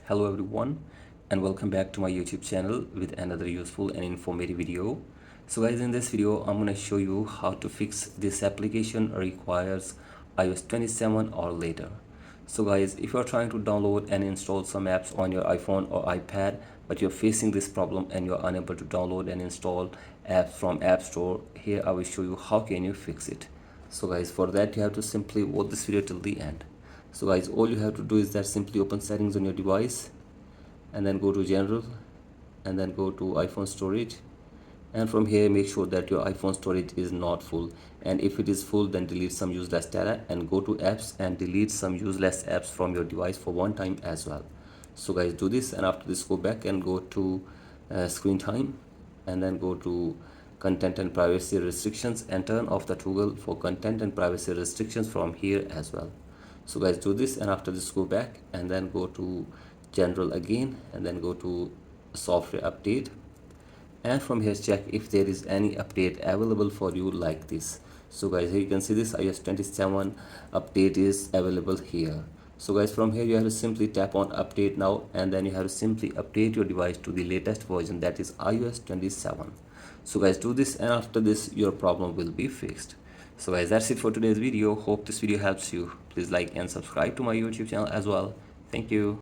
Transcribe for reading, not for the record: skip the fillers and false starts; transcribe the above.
Hello everyone, and welcome back to my YouTube channel with another useful and informative video. So guys, in this video I'm going to show you how to fix this application requires iOS 27 or later. So guys, if you're trying to download and install some apps on your iPhone or iPad but you're facing this problem and you're unable to download and install apps from App Store, here I will show you how can you fix it. So guys, for that you have to simply watch this video till the end. So guys, all you have to do is that simply open settings on your device and then go to general and then go to iPhone storage, and from here make sure that your iPhone storage is not full, and if it is full then delete some useless data and go to apps and delete some useless apps from your device for one time as well. So guys, do this, and after this go back and go to screen time and then go to content and privacy restrictions and turn off the toggle for content and privacy restrictions from here as well. So guys, do this, and after this go back and then go to general again and then go to software update, and from here check if there is any update available for you like this. So guys, here you can see this iOS 27 update is available here. So guys, from here you have to simply tap on update now, and then you have to simply update your device to the latest version, that is iOS 27. So guys, do this, and after this your problem will be fixed. So guys, that's it for today's video. Hope this video helps you. Please like and subscribe to my YouTube channel as well. Thank you.